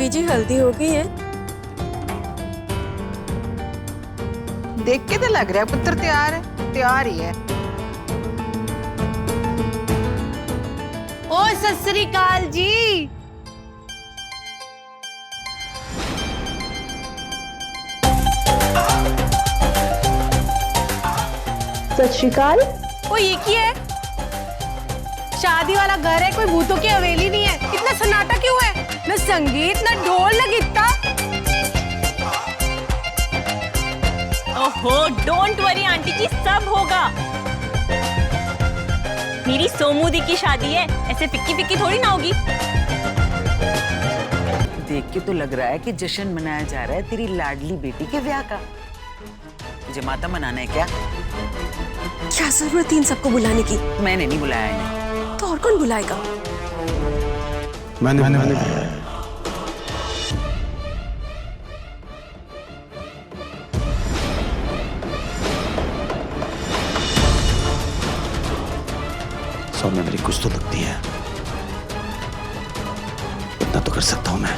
बीजी हल्दी हो गई है? देख के तो लग रहा है पुत्र तैयार है, तैयार ही है। ओ सत श्री अकाल जी। सत श्री अकाल। ओ ये की है? शादी वाला घर है, कोई भूतों की हवेली नहीं है। इतना सन्नाटा क्यों है? न संगीत न ढोल न गीता। ओहो डोंट वरी आंटी जी, सब होगा। मेरी सोमू दी की शादी है, ऐसे फिक्की फिक्की थोड़ी ना होगी। देख के तो लग रहा है कि जश्न मनाया जा रहा है तेरी लाडली बेटी के ब्याह का। तुझे माता मनाना है क्या? क्या जरूरत थी इन सबको बुलाने की? मैंने नहीं बुलाया इन्हें। तो और कौन बुलाएगा? मैंने सौम्य मेरी कुछ तो लगती है, इतना तो कर सकता हूं मैं।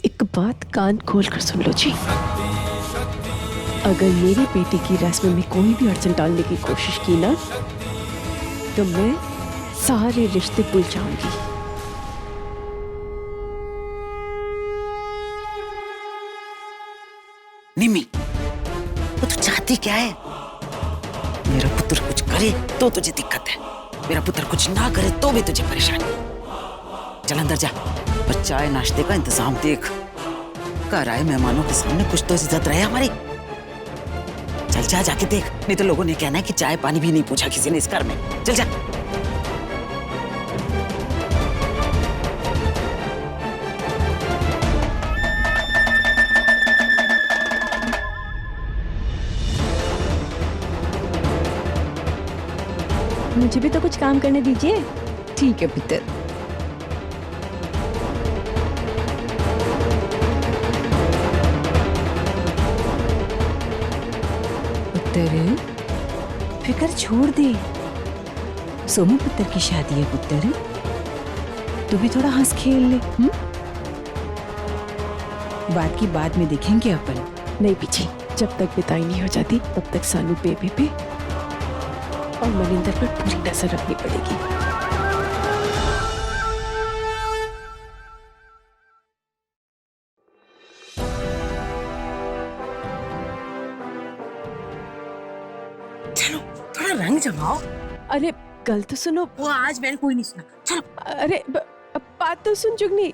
एक बात कान खोल कर सुन लो जी, अगर मेरी बेटी की रस्म में कोई भी अड़चन डालने की कोशिश की ना, तो मैं सारे रिश्ते भूल जाऊंगी। निमी, वो तू चाहती क्या है? मेरा पुत्र कुछ करे तो तुझे दिक्कत है, मेरा पुत्र कुछ ना करे तो भी तुझे परेशानी। चल अंदर जा, पर चाय नाश्ते का इंतजाम देख। घर आए मेहमानों के सामने कुछ तो इज्जत रहे हमारी। चल जा, जाके देख, नहीं तो लोगों ने कहना है कि चाय पानी भी नहीं पूछा किसी ने इस घर में। चल जा। मुझे भी तो कुछ काम करने दीजिए। ठीक है पुत्र। पुत्र फिक्र छोड़ दे, सोमू पुत्र की शादी है पुत्र, तू भी थोड़ा हंस खेल ले। बात की बाद में देखेंगे अपन। नहीं पीछे, जब तक बिताई नहीं हो जाती तब तक सानू बेबी पे और मनिंदर पर पूरी नजर रखनी पड़ेगी। चलो थोड़ा रंग जमाओ। अरे गल तो सुनो। वो आज मैंने कोई नहीं सुना। चलो। अरे बात तो सुन जुगनी।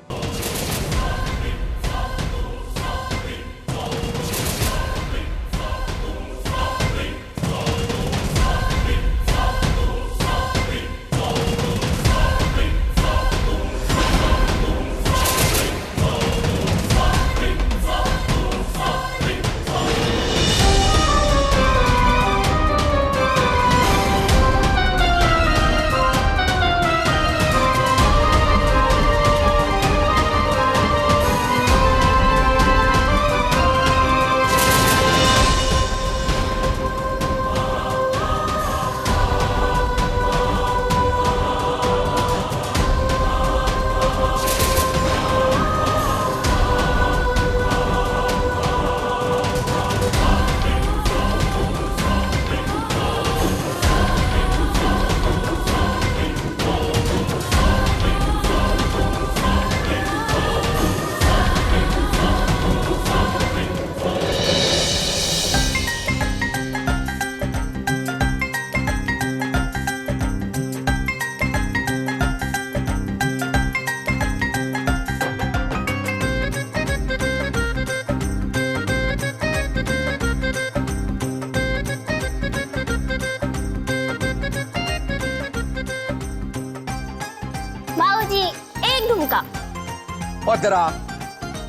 और तेरा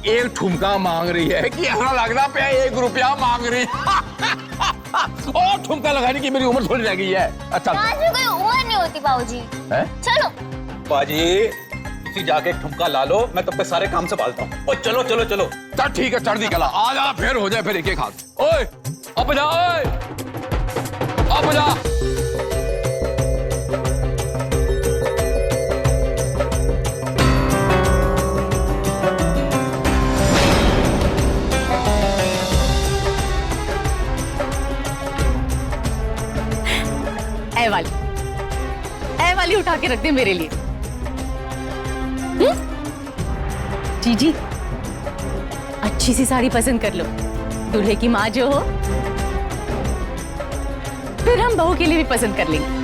एक ठुमका मांग रही है कि यहाँ लगना पे 1 रुपया मांग रही है। और ठुमका लगाने की मेरी उम्र थोड़ी रह गई है। अच्छा कोई उम्र नहीं होती बाबूजी। चलो बाजी, तुसी जाके एक ठुमका ला लो, मैं तब पे सारे काम संभालता हूँ। और चलो चलो चलो। चल ठीक है, चढ़ दी कला। आ जा, फिर हो जाए फिर एक एक हाथ। ओए अब जा, ओए अब जा। वाली उठा के रख दे मेरे लिए। जीजी, अच्छी सी साड़ी पसंद कर लो, दूल्हे की माँ जो हो, फिर हम बहू के लिए भी पसंद कर लेंगे।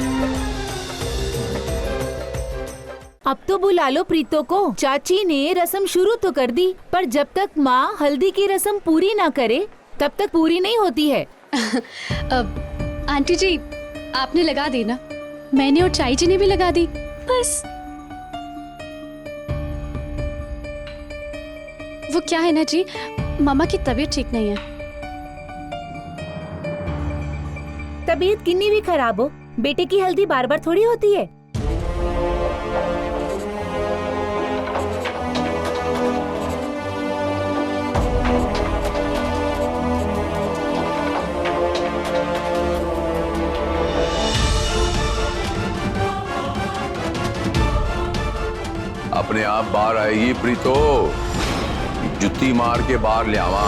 अब तो बुला लो प्रीतो को। चाची ने रस्म शुरू तो कर दी, पर जब तक माँ हल्दी की रस्म पूरी ना करे तब तक पूरी नहीं होती है। आंटी जी, आपने लगा दी ना, मैंने और चाई जी ने भी लगा दी, बस। वो क्या है ना जी, मामा की तबीयत ठीक नहीं है। तबीयत कितनी भी खराब हो, बेटे की हल्दी बार बार थोड़ी होती है। अपने आप बाहर आएगी प्रीतो, जुत्ती मार के बाहर ले आवा।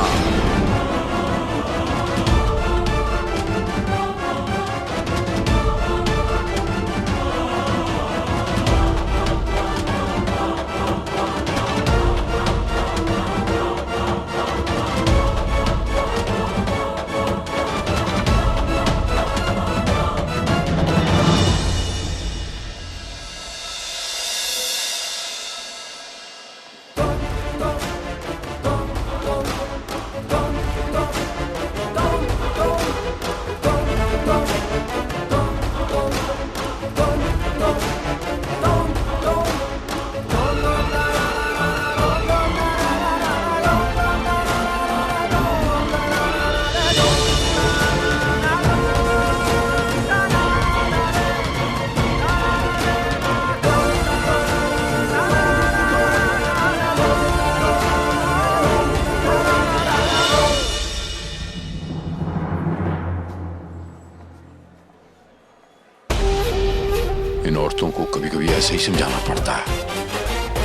इन औरतों को कभी कभी ऐसे ही समझाना पड़ता है,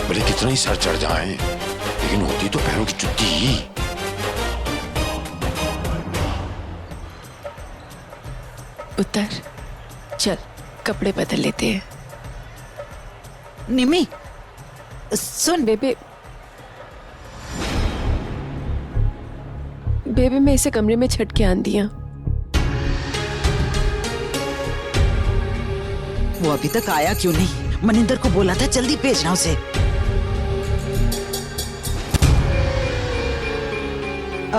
भले कितना ही सर चढ़ जाए, लेकिन होती तो पैरों की जुत्ती ही। उतर, चल कपड़े बदल लेते हैं। निमी सुन। बेबे, बेबे मैं इसे कमरे में छट के आन दिया। वो अभी तक आया क्यों नहीं? मनिंदर को बोला था जल्दी भेजना उसे।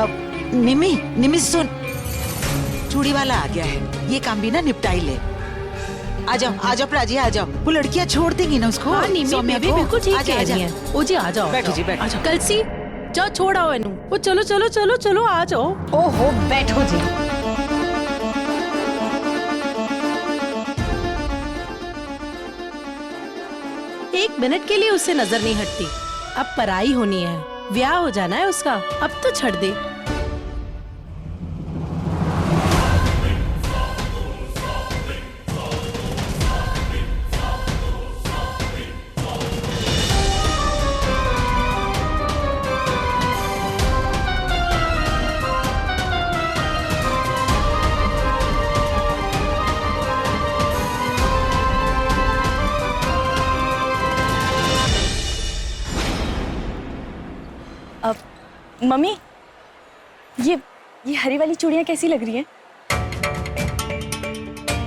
अब निमी सुन, चूड़ी वाला आ गया है, ये काम भी ना निपटाई ले। आ जाओ प्राची, आ जाओ। वो लड़कियां छोड़ देंगी ना उसको। हाँ, निमी बेबी बिल्कुल ठीक कह रही है। ओ जी आ जाओ, बैठो जी, बैठो। कलसी जाओ, छोड़ाओ इन्हू। वो चलो चलो चलो चलो आ जाओ। ओहो बैठो जी। एक मिनट के लिए उससे नजर नहीं हटती। अब पराई होनी है, ब्याह हो जाना है उसका, अब तो छड़ दे। मम्मी, ये हरी वाली चूड़ियां कैसी लग रही हैं?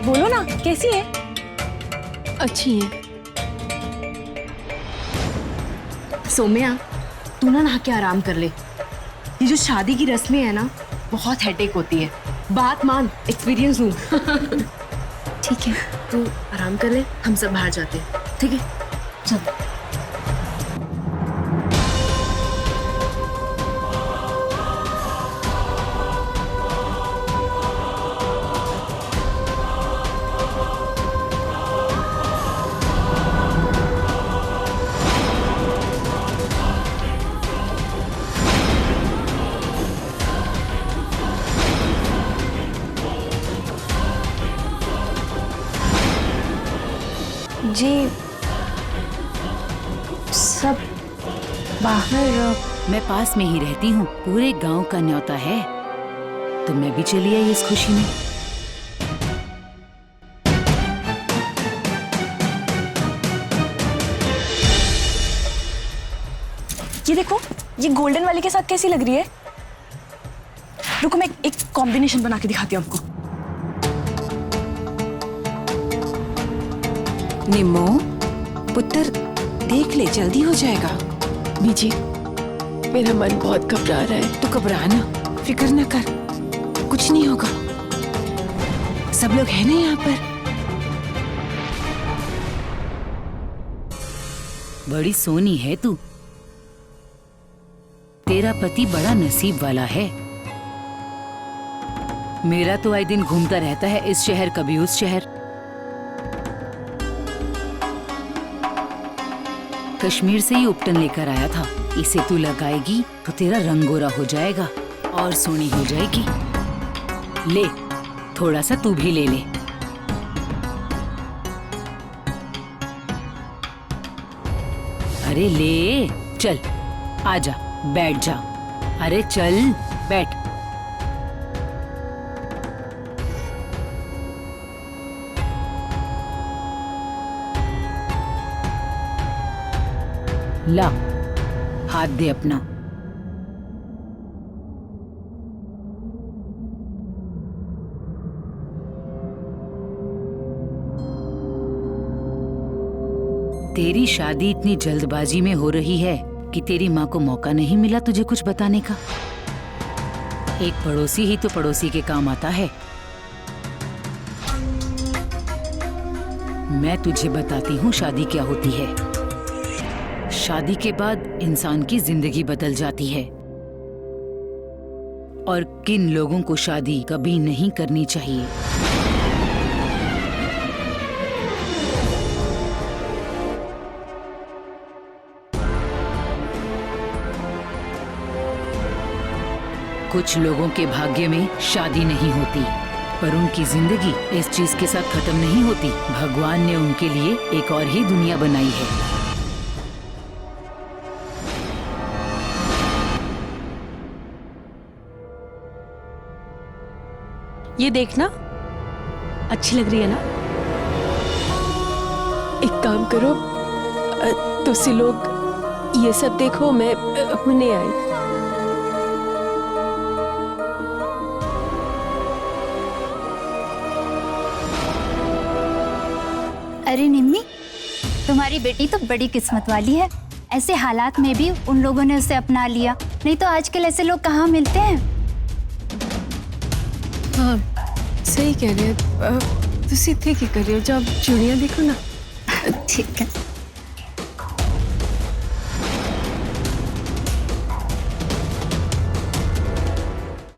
बोलो ना, कैसी है? अच्छी है। सोम्या, तू ना नहा के आराम कर ले। ये जो शादी की रस्में है ना, बहुत हेडेक होती है। बात मान, एक्सपीरियंस हूँ। ठीक है, तू आराम कर ले, हम सब बाहर जाते हैं। ठीक है, चल। जी सब बाहर। मैं पास में ही रहती हूँ, पूरे गांव का न्योता है, तो मैं भी चली आई इस खुशी में। ये देखो, ये गोल्डन वाली के साथ कैसी लग रही है? रुको मैं एक कॉम्बिनेशन बना के दिखाती हूँ आपको। निम्मो पुत्र देख ले, जल्दी हो जाएगा। बीजी मेरा मन बहुत घबरा रहा है। तो घबरा ना, फिक्र ना कर, कुछ नहीं होगा। सब लोग हैं ना यहाँ पर। बड़ी सोनी है तू। तेरा पति बड़ा नसीब वाला है। मेरा तो आए दिन घूमता रहता है, इस शहर कभी उस शहर। कश्मीर से ही उपटन लेकर आया था। इसे तू लगाएगी तो तेरा रंग गोरा हो जाएगा और सोनी हो जाएगी। ले, थोड़ा सा तू भी ले ले। अरे ले, चल आजा, बैठ जा। अरे चल बैठ। ला, हाथ दे अपना। तेरी शादी इतनी जल्दबाजी में हो रही है कि तेरी माँ को मौका नहीं मिला तुझे कुछ बताने का। एक पड़ोसी ही तो पड़ोसी के काम आता है। मैं तुझे बताती हूँ शादी क्या होती है। शादी के बाद इंसान की जिंदगी बदल जाती है और किन लोगों को शादी कभी नहीं करनी चाहिए। कुछ लोगों के भाग्य में शादी नहीं होती, पर उनकी जिंदगी इस चीज के साथ खत्म नहीं होती। भगवान ने उनके लिए एक और ही दुनिया बनाई है। ये देखना, अच्छी लग रही है ना? एक काम करो, तुसी लोग ये सब देखो, मैं नहीं आई। अरे निम्मी, तुम्हारी बेटी तो बड़ी किस्मत वाली है। ऐसे हालात में भी उन लोगों ने उसे अपना लिया, नहीं तो आजकल ऐसे लोग कहाँ मिलते हैं। हाँ सही कह रहे हो। तुसी इत्थे की कर रहे हो? जब चूड़ियां देखो ना। ठीक है।